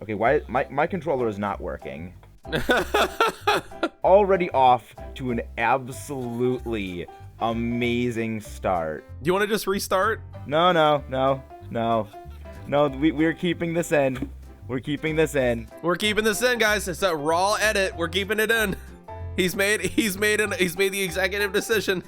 Okay, why my controller is not working? Already off to an absolutely amazing start. Do you want to just restart? No. We're keeping this in. We're keeping this in. We're keeping this in, guys. It's a raw edit. We're keeping it in. He's made the executive decision.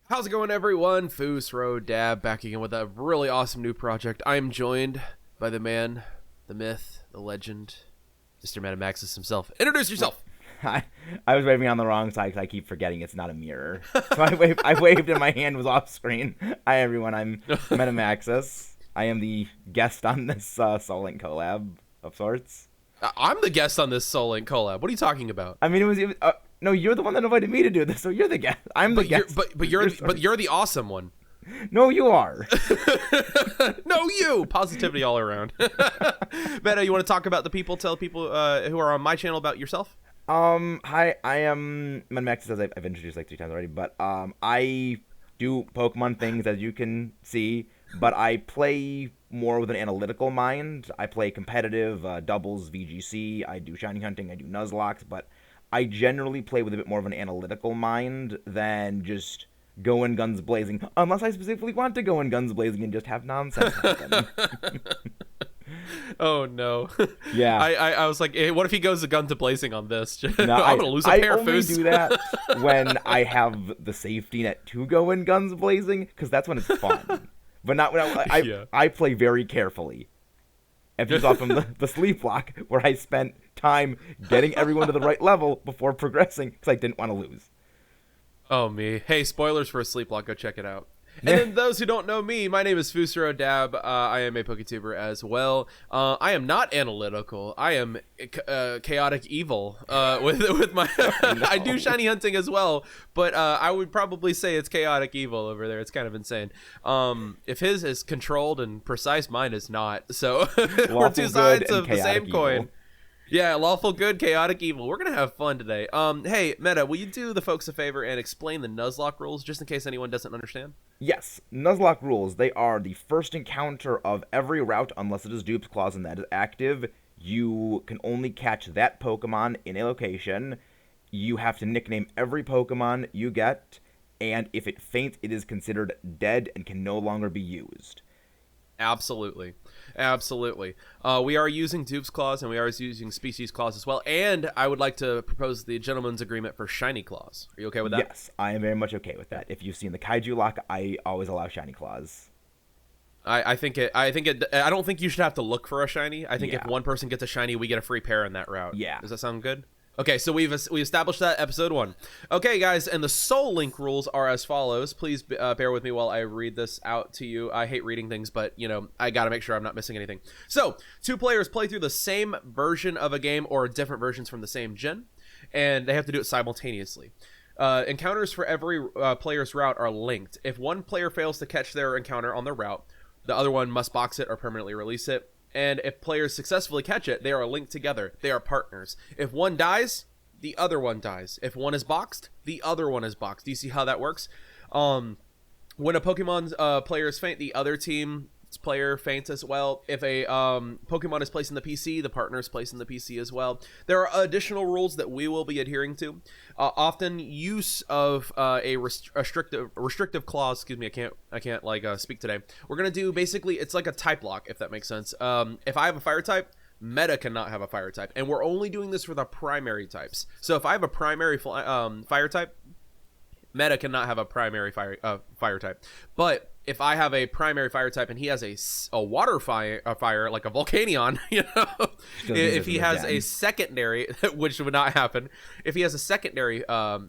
How's it going, everyone? Fus Force back again with a really awesome new project. I am joined by the man, the myth, the legend, Mr. Maxis himself. Introduce yourself. I was waving on the wrong side because I keep forgetting it's not a mirror. So I waved and my hand was off screen. Hi everyone, I'm Maxis. I am the guest on this Soul Link collab of sorts. I'm the guest on this Soul Link collab. What are you talking about? I mean, it was no, you're the one that invited me to do this, so you're the guest. I'm the guest. But you're the awesome one. No, you are. No, you. Positivity all around. Meta, you want to talk about the people? Tell people who are on my channel about yourself. Hi, I am Maxis, as I've introduced like 3 times already, but I do Pokemon things, as you can see, but I play more with an analytical mind. I play competitive, doubles, VGC, I do shiny hunting, I do Nuzlocke, but I generally play with a bit more of an analytical mind than just go in guns blazing, unless I specifically want to go in guns blazing and just have nonsense happen. Oh no! Yeah, I was like, hey, what if he goes a gun to blazing on this? No, I'm gonna lose a pair. I only do that when I have the safety net to go in guns blazing, because that's when it's fun. But not when I play very carefully. If you saw from the sleep block, where I spent time getting everyone to the right level before progressing, because I didn't want to lose. Oh me! Hey, spoilers for a sleep block. Go check it out. And then those who don't know me, my name is Fus Force. I am a PokeTuber as well. I am not analytical. I am chaotic evil. With my, No. I do shiny hunting as well, but I would probably say it's chaotic evil over there. It's kind of insane. If his is controlled and precise, mine is not. So we're two sides of the same coin. Yeah, lawful good, chaotic evil. We're going to have fun today. Hey, Meta, will you do the folks a favor and explain the Nuzlocke rules, just in case anyone doesn't understand? Yes, Nuzlocke Rules. They are the first encounter of every route, unless it is Dupe's Claws and that is active. You can only catch that Pokemon in a location. You have to nickname every Pokemon you get, and if it faints, it is considered dead and can no longer be used. Absolutely. We are using Dupe's Claws, and we are using Species Claws as well, and I would like to propose the gentleman's agreement for Shiny Claws. Are you okay with that? Yes, I am very much okay with that. If you've seen the Kaiju lock, I always allow Shiny Claws. I don't think you should have to look for a shiny. I think if one person gets a shiny, we get a free pair in that route. Yeah. Does that sound good? Okay, so we established that episode 1. Okay, guys, and the Soul Link rules are as follows. Please bear with me while I read this out to you. I hate reading things, but, you know, I gotta make sure I'm not missing anything. So, 2 players play through the same version of a game or different versions from the same gen, and they have to do it simultaneously. Encounters for every player's route are linked. If one player fails to catch their encounter on their route, the other one must box it or permanently release it. And if players successfully catch it, they are linked together. They are partners. If one dies, the other one dies. If one is boxed, the other one is boxed. Do you see how that works? When a Pokemon's player is faint, the other team's player faints as well. If a Pokemon is placed in the PC, the partner is placed in the PC as well. There are additional rules that we will be adhering to. Often use of a restrictive clause. Excuse me, I can't like speak today. We're gonna do basically, it's like a type lock, if that makes sense. If I have a fire type, Meta cannot have a fire type, and we're only doing this for the primary types. So if I have a primary fire type, Meta cannot have a primary fire type. But if I have a primary fire type and he has a water fire, like a Volcanion, you know, if he has a secondary, which would not happen, if he has a secondary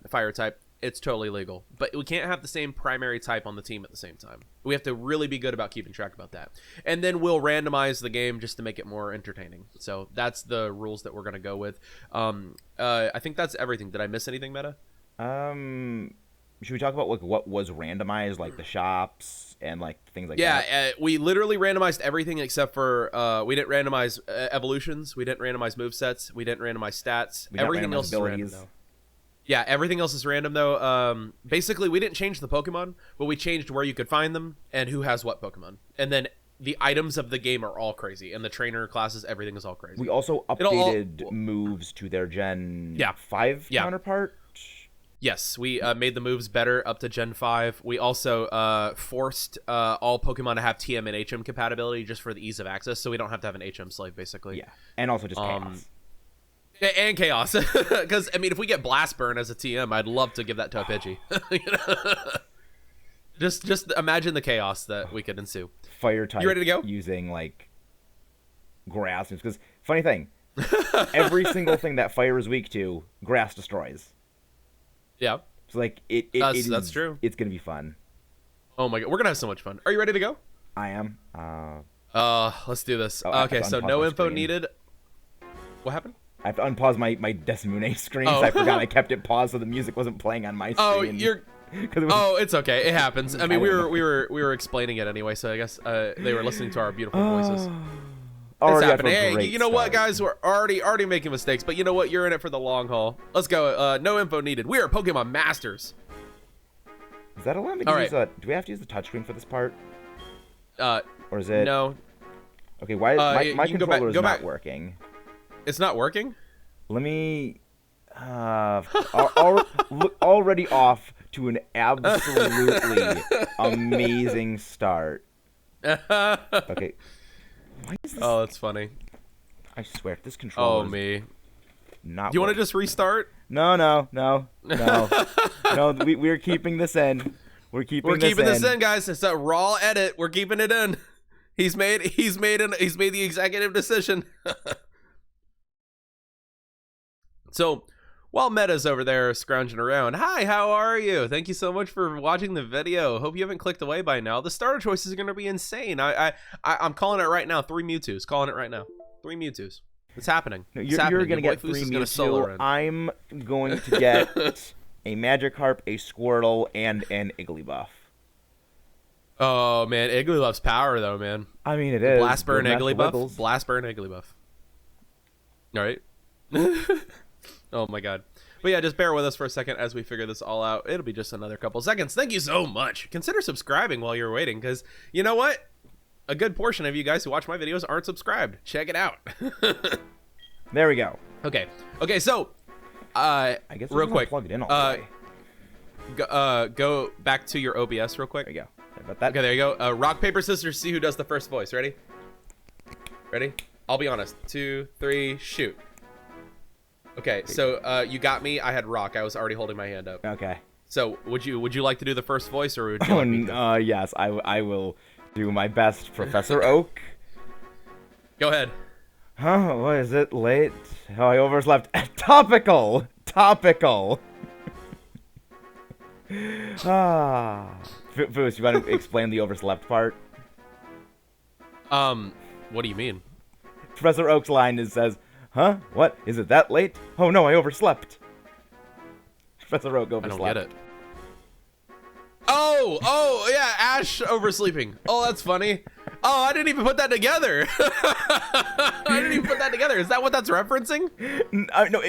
fire type, it's totally legal. But we can't have the same primary type on the team at the same time. We have to really be good about keeping track about that. And then we'll randomize the game just to make it more entertaining. So that's the rules that we're going to go with. I think that's everything. Did I miss anything, Meta? should we talk about like what was randomized, like the shops and like things like that? Yeah, we literally randomized everything except for we didn't randomize evolutions, we didn't randomize movesets, we didn't randomize stats. Everything else is random though. Yeah, everything else is random though. Basically, we didn't change the Pokemon, but we changed where you could find them and who has what Pokemon. And then the items of the game are all crazy, and the trainer classes, everything is all crazy. We also updated moves to their Gen 5 counterpart. Yes, we made the moves better up to Gen 5. We also forced all Pokemon to have TM and HM compatibility just for the ease of access, so we don't have to have an HM slave, basically. Yeah, and also just Chaos. And Chaos. Because, I mean, if we get Blast Burn as a TM, I'd love to give that to a Pidgey. Just imagine the chaos that we could ensue. Fire type. You ready to go? Using, like, grass. Because, funny thing, every single thing that fire is weak to, grass destroys. Yeah. So, like, that's true. It's going to be fun. Oh, my God. We're going to have so much fun. Are you ready to go? I am. Let's do this. Okay, so no info needed. What happened? I have to unpause my Desimune screen. Oh. I forgot I kept it paused so the music wasn't playing on my screen. Oh, it's okay. It happens. I mean, we were explaining it anyway, so I guess they were listening to our beautiful voices. It's happening. Hey, you know what, guys? We're already making mistakes, but you know what? You're in it for the long haul. Let's go. No info needed. We are Pokemon Masters. Is that allowed to use? Do we have to use the touchscreen for this part? Or is it? No. Okay. Why is my controller is not working? It's not working? Let me. Already off to an absolutely amazing start. Okay. Why is this? Oh, that's funny. I swear, this controller. Oh, me. Not. Do you want to just restart? No. No. We're keeping this in. We're keeping this in, guys. It's a raw edit. We're keeping it in. He's made the executive decision. So, while Meta's over there scrounging around, hi, how are you? Thank you so much for watching the video. Hope you haven't clicked away by now. The starter choices are going to be insane. I'm calling it right now. 3 Mewtwo's. Calling it right now. 3 Mewtwo's. It's happening. You're going to get 3 Mewtwo. I'm going to get a Magikarp, a Squirtle, and an Igglybuff. Oh, man. Igglybuff's power, though, man. I mean, it is. Blast Burn Igglybuff. Blast Burn Igglybuff. All right. Oh my God. But yeah, just bear with us for a second as we figure this all out. It'll be just another couple seconds. Thank you so much. Consider subscribing while you're waiting, because you know what? A good portion of you guys who watch my videos aren't subscribed. Check it out. There we go. Okay, so I guess real quick, plug it in all the way. Go back to your OBS real quick. There you go. Sorry about that. Okay, there you go. Rock, paper, scissors, see who does the first voice. Ready? I'll be honest. 2, 3, shoot. Okay, so you got me. I had rock. I was already holding my hand up. Okay. So would you like to do the first voice, or would you like me to? Yes, I will do my best, Professor Oak. Go ahead. Huh? What is it? Late? Oh, I overslept. Topical. Fus, you want to explain the overslept part? What do you mean? Professor Oak's line says, "Huh? What? Is it that late? Oh no, I overslept." Professor Oak overslept. I don't get it. Oh, yeah, Ash oversleeping. Oh, that's funny. Oh, I didn't even put that together. Is that what that's referencing? No,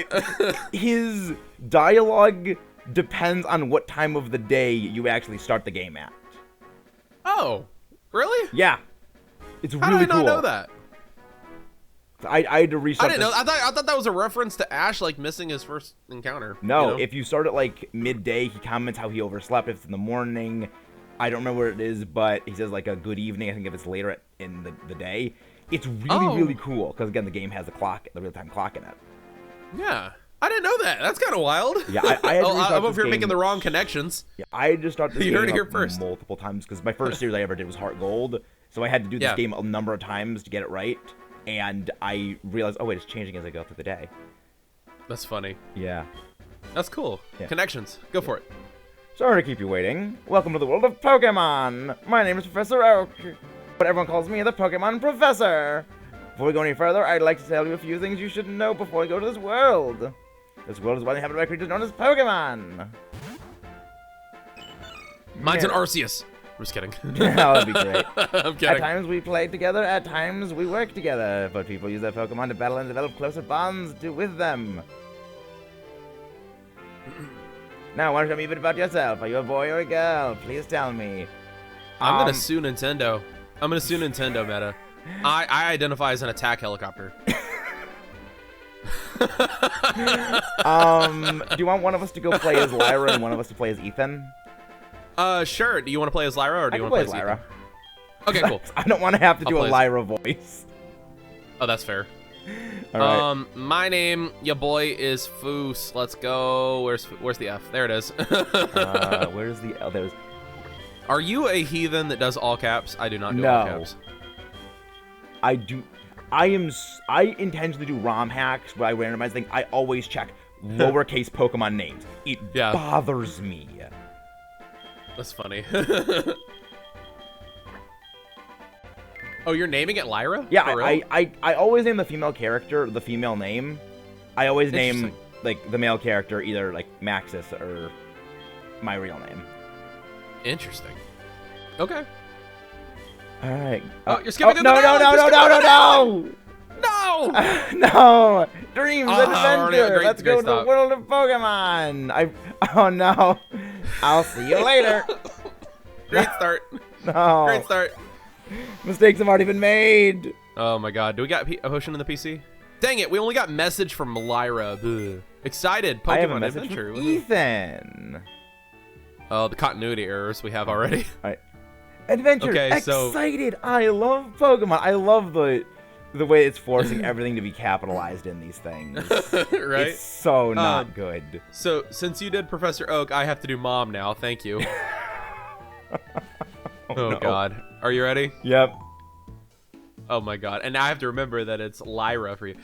his dialogue depends on what time of the day you actually start the game at. Oh, really? Yeah. It's really cool. How did I not know that? I had to restart. I didn't know. I thought that was a reference to Ash like missing his first encounter. No, you know? If you start at like midday, he comments how he overslept. If it's in the morning, I don't remember what it is, but he says like a good evening. I think if it's later in the day, it's really cool because again the game has the real-time clock in it. Yeah, I didn't know that. That's kind of wild. Yeah, I'm over here making the wrong connections. Yeah, I just started this you game heard it here first. Multiple times because my first series I ever did was Heart Gold, so I had to do this game a number of times to get it right. And I realized, oh wait, it's changing as I go through the day. That's funny. Yeah. That's cool. Yeah. Connections. Go for it. Sorry to keep you waiting. Welcome to the world of Pokemon. My name is Professor Oak, but everyone calls me the Pokemon Professor. Before we go any further, I'd like to tell you a few things you should know before we go to this world. This world is widely inhabited by creatures known as Pokemon. Mine's an Arceus. I'm just kidding. That would be great. I'm At kidding. times we play together, at times we work together, but people use their Pokemon to battle and develop closer bonds with them. Now, why don't you tell me a bit about yourself? Are you a boy or a girl? Please tell me. I'm gonna sue Nintendo. I'm gonna sue Nintendo Meta. I identify as an attack helicopter. Do you want one of us to go play as Lyra and one of us to play as Ethan? Sure. Do you want to play as Lyra or do you want to play as Lyra? Ethan? Okay, cool. I don't want to have to do I'll a play Lyra voice. Oh, that's fair. All right. My name, ya boy, is Fus. Let's go. Where's the F? There it is. Where's the L? There's. Are you a heathen that does all caps? I do not do all caps. I do. I intentionally do ROM hacks where I randomize things. I always check lowercase Pokemon names. It bothers me. That's funny. Oh, you're naming it Lyra? Yeah, For real? I always name the female character the female name. I always name like the male character either like Maxis or my real name. Interesting. Okay. All right. Oh, you're skipping to the no. No! No! Dreams, Oh, adventure! Let's go to the stop. world of Pokemon! Oh no! I'll see you later! Great start. No! Great start. Mistakes have already been made! Oh my god. Do we got a potion in the PC? Dang it, we only got message from Lyra. Ugh. Excited. Pokemon I have a message adventure. from Ethan! Oh, the continuity errors we have already. Alright. Adventure! Okay, so- Excited! I love Pokemon! I love the way it's forcing everything to be capitalized in these things. Right? It's so not good. So, since you did Professor Oak, I have to do Mom now. Thank you. Oh no. god. Are you ready? Yep. Oh my god. And now I have to remember that it's Lyra for you.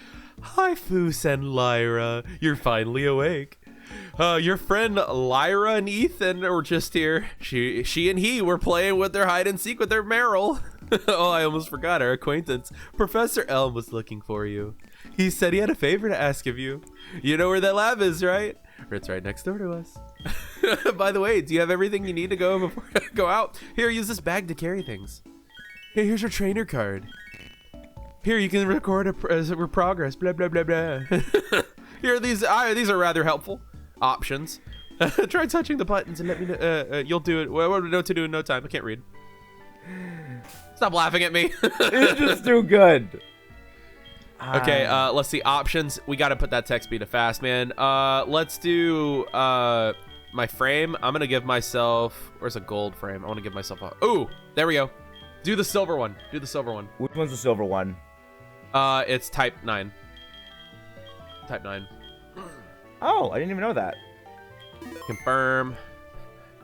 Hi, Fus and Lyra. You're finally awake. Your friend Lyra and Ethan were just here. She and he were playing with their hide and seek with their Meryl. Oh, I almost forgot our acquaintance. Professor Elm was looking for you. He said he had a favor to ask of you. You know where that lab is, right? It's right next door to us. By the way, do you have everything you need to go before I go out? Here, use this bag to carry things. Here's your trainer card. Here, you can record a progress. Blah blah blah blah. Here, these are rather helpful options. Try touching the buttons and let me know. You'll do it. What to do in no time? I can't read. Stop laughing at me. It's just too good. Okay, let's see options. We got to put that text speed to fast, man. Let's do my frame. I'm gonna give myself. Where's a gold frame? I want to give myself a. Ooh, there we go. Do the silver one. Do the silver one. Which one's the silver one? It's type 9. Type 9. Oh, I didn't even know that. Confirm.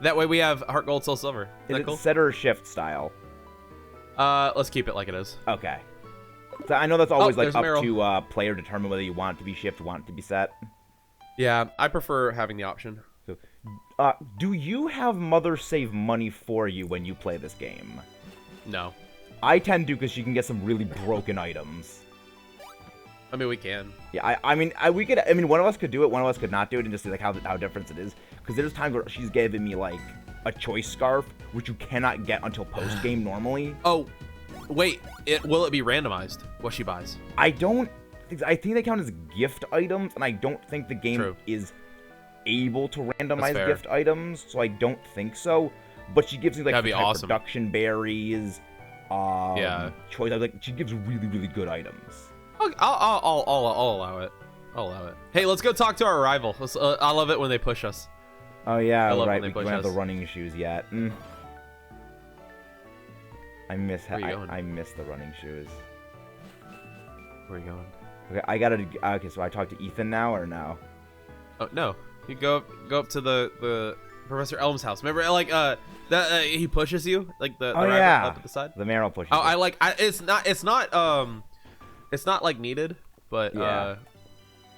That way we have heart gold, soul silver. Is Is that it cool? set or shift style? Let's keep it like it is. Okay. So I know that's always like there's up Meryl. to player determine whether you want it to be shift, want it to be set. Yeah, I prefer having the option. So, do you have Mother save money for you when you play this game? No. I tend to because she can get some really broken items. I mean, we can. Yeah, I mean, one of us could do it, one of us could not do it, and just see like how different it is. Because there's times where she's given me like a choice scarf, which you cannot get until post game normally. Oh, wait. Will it be randomized? What she buys? I think they count as gift items, and I don't think the game is able to randomize gift items, so I don't think so. But she gives me like awesome. production berries, yeah, choice. Like she gives really, really good items. I'll allow it. I'll allow it. Hey, let's go talk to our rival. I love it when they push us. Oh yeah, I love right. when they We don't have push the running shoes yet. I miss the running shoes. Where are you going? Okay, okay, so I talk to Ethan now or no? Oh no, you go up to the Professor Elm's house. Remember, like he pushes you, like the rival up at the side. The Meryl pushes. Oh, it's not like needed, but yeah.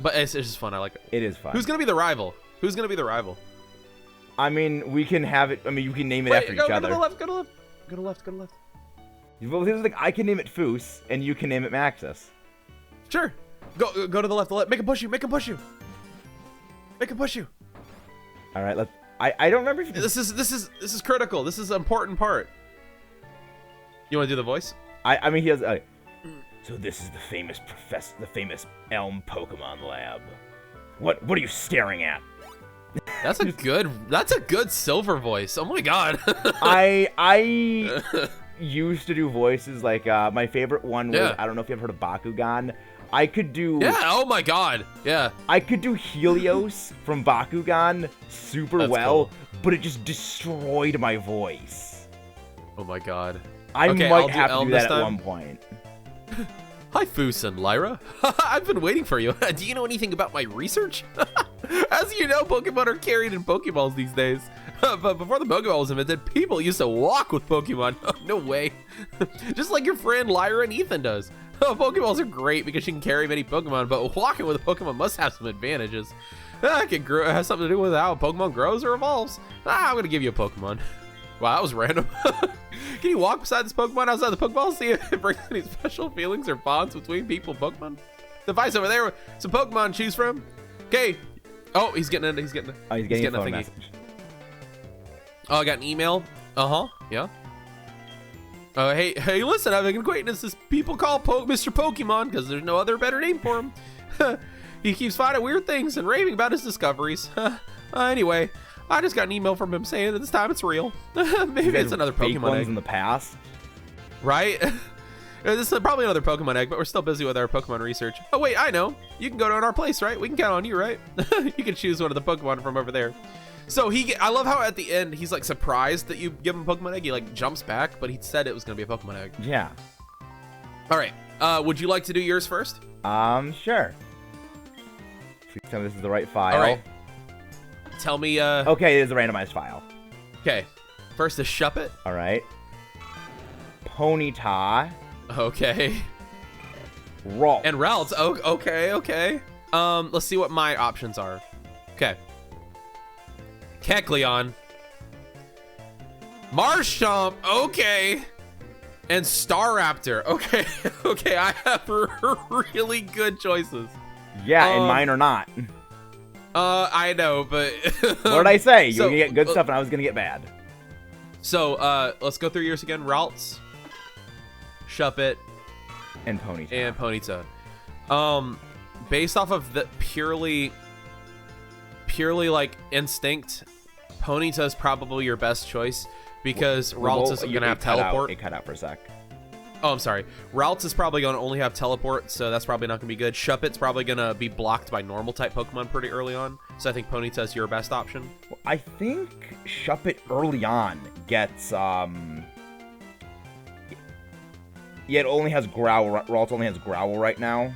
But it's just fun. I like it. It is fun. Who's gonna be the rival? Who's gonna be the rival? I mean, we can have it. I mean, you can name it after each other. Go to the left. Go to the left. Go to the left. Go to the left. Well, this is like I can name it Fus, and you can name it Maxis. Sure. Go to the left. The left. Make him push you. Make him push you. Make him push you. All right, let's. I don't remember if This is critical. This is an important part. You want to do the voice? I mean, he has. So this is the famous Elm Pokemon Lab. What are you staring at? That's a good silver voice. Oh my god. I used to do voices like my favorite one was I don't know if you've heard of Bakugan. I could do oh my god. Yeah. I could do Helios from Bakugan super That's well, cool. but it just destroyed my voice. Oh my god. I Okay, might I'll do have to Elm do this that at time. one point. Hi, Fus and Lyra. I've been waiting for you. Do you know anything about my research? As you know, Pokemon are carried in Pokeballs these days. But before the Pokeball was invented, people used to walk with Pokemon. No way. Just like your friend Lyra and Ethan does. Pokeballs are great because you can carry many Pokemon, but walking with a Pokemon must have some advantages. It can grow, it has something to do with how a Pokemon grows or evolves. I'm going to give you a Pokemon. Wow, that was random. Can you walk beside this Pokemon outside the Pokeball, see if it brings any special feelings or bonds between people and Pokemon? Device over there, some Pokemon to choose from. Okay. Oh, he's getting a He's getting a phone thingy. message. Oh, I got an email. Yeah. Hey, listen, I have an acquaintance this people call Mr. Pokemon because there's no other better name for him. He keeps finding weird things and raving about his discoveries. Anyway, I just got an email from him saying that this time it's real. Maybe it's another fake Pokemon ones egg. in the past. Right? This is probably another Pokemon egg, but we're still busy with our Pokemon research. Oh, wait, I know. You can go to our place, right? We can count on you, right? You can choose one of the Pokemon from over there. So I love how at the end, he's like surprised that you give him a Pokemon egg. He like jumps back, but he said it was going to be a Pokemon egg. Yeah. All right. Would you like to do yours first? Sure. Please tell me this is the right file. All right. Tell me, Okay, it is a randomized file. Okay. First is Shuppet. All right. Ponyta. Okay. Ralts. And Ralts. Oh, okay. Let's see what my options are. Okay. Kecleon. Marshtomp. Okay. And Staraptor. Okay. Okay, I have really good choices. Yeah, and mine are not. I know, but What did I say? You So, were gonna get good stuff, and I was gonna get bad. So, let's go through yours again. Ralts, Shuppet, And Ponyta. and Ponyta. Based off of the purely like instinct, Ponyta is probably your best choice because Ralts is gonna have teleport. It cut out for a sec. Oh, I'm sorry. Ralts is probably gonna only have teleport, so that's probably not gonna be good. Shuppet's probably gonna be blocked by normal type Pokemon pretty early on, so I think Ponyta is your best option. Well, I think Shuppet early on gets Yeah, it only has Growl. Ralts only has Growl right now.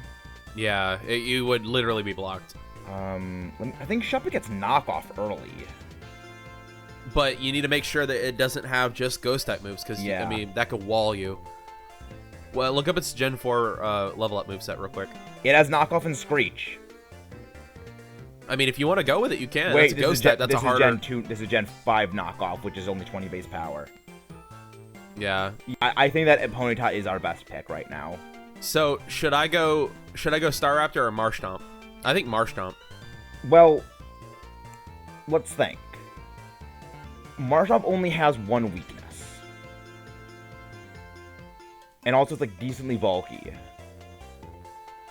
Yeah, you would literally be blocked. I think Shuppet gets knockoff early. But you need to make sure that it doesn't have just ghost type moves, because Yeah. I mean that could wall you. Well, look up its Gen 4 level up moveset real quick. It has knockoff and Screech. I mean, if you want to go with it, you can. Wait, That's a this ghost is Gen, type. That's this a is harder. Gen 2. This is Gen 5 knockoff, which is only 20 base power. Yeah. I think that Ponyta is our best pick right now. So should I go Staraptor or Marshtomp? I think Marshtomp. Well, let's think. Marshtomp only has one weakness. And also it's like decently bulky.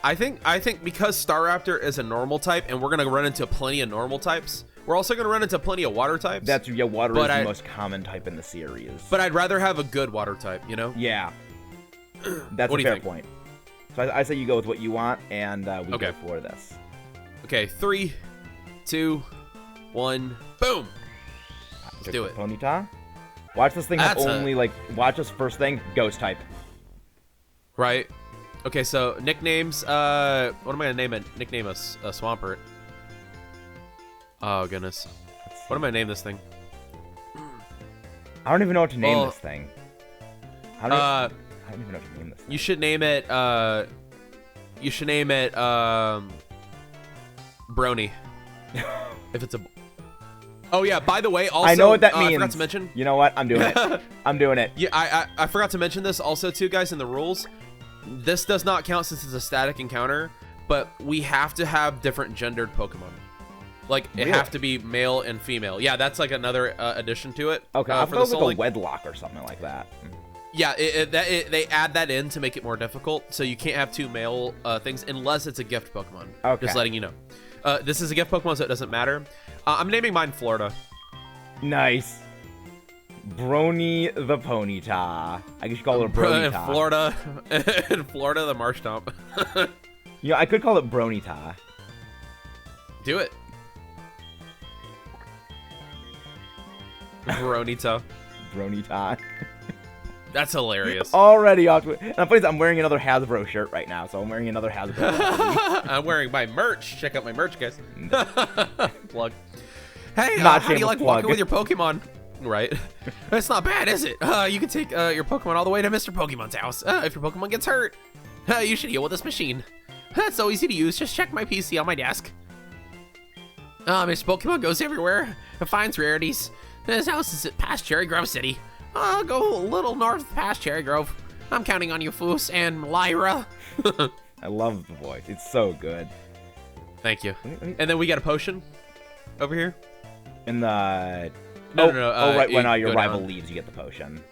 I think because Staraptor is a normal type, and we're gonna run into plenty of normal types. We're also gonna run into plenty of water types. Water is But the most common type in the series. But I'd rather have a good water type, you know? Yeah. That's What a do you fair think? point. So I say you go with what you want, and we Okay. go for this. Okay, 3, 2, 1, boom. Pick do the it. Ponyta. Watch this thing have That's only, watch this first thing, Ghost type. Right. Okay, so nicknames. What am I gonna name it? Nickname a Swampert. Oh goodness. What am I gonna name this thing? I don't even know what to name Well, this thing. I don't even know what to name this thing. You should name it. Brony. If it's a. Oh yeah. By the way, also I know what that means. I forgot to mention. You know what? I'm doing it. I'm doing it. Yeah, I forgot to mention this also too, guys, in the rules. This does not count since it's a static encounter, but we have to have different gendered Pokemon. Like it Really? have to be male and female. Yeah, that's like another addition to it. Okay, I for thought the it was Soul like a Link. wedlock or something like that. Yeah, they add that in to make it more difficult, so you can't have 2 male things unless it's a gift Pokemon. Okay. Just letting you know. This is a gift Pokemon, so it doesn't matter. I'm naming mine Florida. Nice. Brony the Ponyta. I guess you call it a Bronyta. In Florida, the Marsh Stomp. Yeah, I could call it Bronyta. Do it. Bronita. Bronyta. That's hilarious. Already off to it. And I'm wearing another Hasbro shirt right now, so I'm wearing another Hasbro. I'm wearing my merch. Check out my merch, guys. Plug. Hey, Not how do you like shameless walking plug. with your Pokemon? Right. It's not bad, is it? You can take your Pokemon all the way to Mr. Pokemon's house. If your Pokemon gets hurt, you should heal with this machine. It's so easy to use. Just check my PC on my desk. Mr. Pokemon goes everywhere and finds rarities. His house is past Cherry Grove City. Go a little north past Cherry Grove. I'm counting on you, Fus and Lyra. I love the voice. It's so good. Thank you. And then we got a potion over here. In the... No. right when your go rival down. leaves, you get the potion.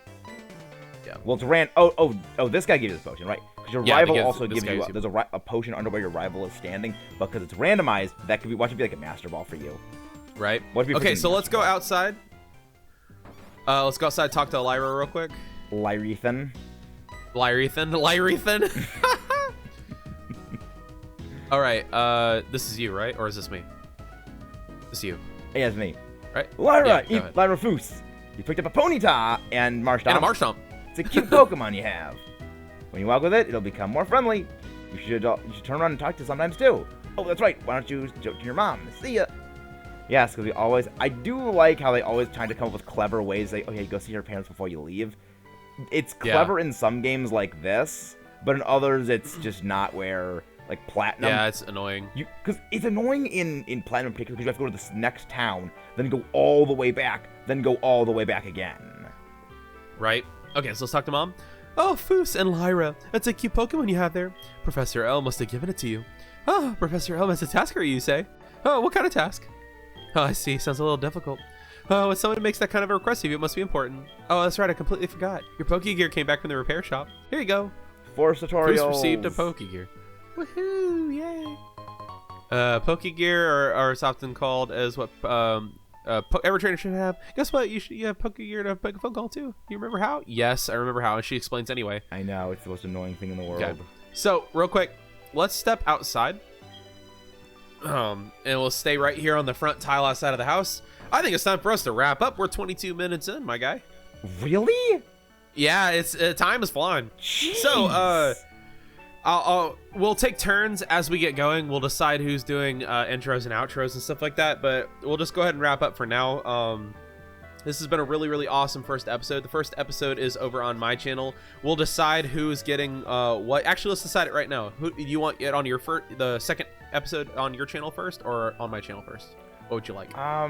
Yeah. Well, it's this guy gives you the potion, right? Because your Yeah, rival because also this gives guy you gives there's a potion under where your rival is standing, but because it's randomized, that could be watch it be like a master ball for you. Right. What if you Okay, freaking so let's master go ball? outside. Let's go outside, talk to Lyra real quick. Lyrethan. Lyrethan. All right. This is you, right? Or is this me? This is you, Hey, it's me. right? Lyra, Yeah, go eat ahead. Lyra Fus. You picked up a Ponyta and Marsh And a Marshtomp. It's a cute Pokemon you have. When you walk with it, it'll become more friendly. You should turn around and talk to it sometimes too. Oh, that's right. Why don't you joke to your mom? See ya. Yes, because I do like how they always try to come up with clever ways. Like, okay, go see your parents before you leave. It's clever in some games like this, but in others, it's just not where, like, Platinum. Yeah, it's annoying. Because it's annoying in Platinum in particular because you have to go to this next town, then go all the way back, then go all the way back again. Right? Okay, so let's talk to Mom. Oh, Fus and Lyra. That's a cute Pokemon you have there. Professor L must have given it to you. Oh, Professor L must have tasked her, you say? Oh, what kind of task? Oh, I see. Sounds a little difficult. Oh, when someone makes that kind of a request of you, it must be important. Oh, that's right. I completely forgot. Your Pokegear came back from the repair shop. Here you go. Force tutorials. Fus received a Pokegear. Woohoo! Yay! Pokegear are often called as what every trainer should have. Guess what? You have Pokegear to make a phone call too. You remember how? Yes, I remember how, and she explains anyway. I know, it's the most annoying thing in the world. Okay. So, real quick, let's step outside. And we'll stay right here on the front tile outside of the house. I think it's time for us to wrap up. We're 22 minutes in, my guy. Really? Yeah, it's time is flying. Jeez. So, we'll take turns as we get going. We'll decide who's doing intros and outros and stuff like that. But we'll just go ahead and wrap up for now. This has been a really, really awesome first episode. The first episode is over on my channel. We'll decide who's getting what. Actually, let's decide it right now. Who you want it on your the second episode on your channel first, or on my channel first? What would you like? I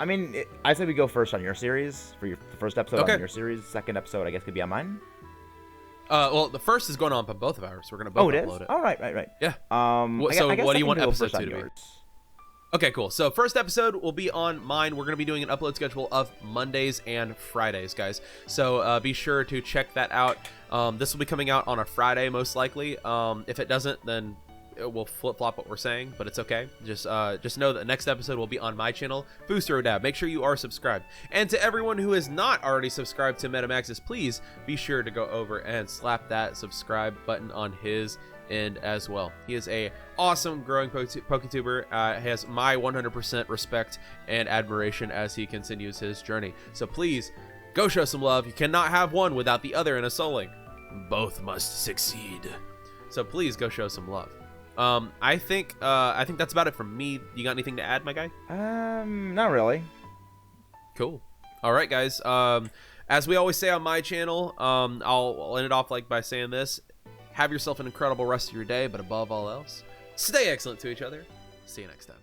mean, I say we go first on your series for your first episode on your series. Second episode, I guess, could be on mine. Well, the first is going on for both of ours. We're gonna both upload it. Oh, right. Yeah. So what do you want episode 2 to be? Okay, cool. So first episode will be on mine. We're going to be doing an upload schedule of Mondays and Fridays, guys. So be sure to check that out. This will be coming out on a Friday, most likely. If it doesn't, then we'll flip-flop what we're saying, but it's okay. Just know that the next episode will be on my channel, Booster Dab. Make sure you are subscribed. And to everyone who is not already subscribed to Maxis, please be sure to go over and slap that subscribe button on his end as well. He is a awesome growing PokeTuber. Has my 100% respect and admiration as he continues his journey. So please go show some love. You cannot have one without the other in a Soul Link. Both must succeed. So please go show some love. I think that's about it from me. You got anything to add, my guy? Not really. Cool. All right, guys. As we always say on my channel, I'll end it off by saying this. Have yourself an incredible rest of your day, but above all else, stay excellent to each other. See you next time.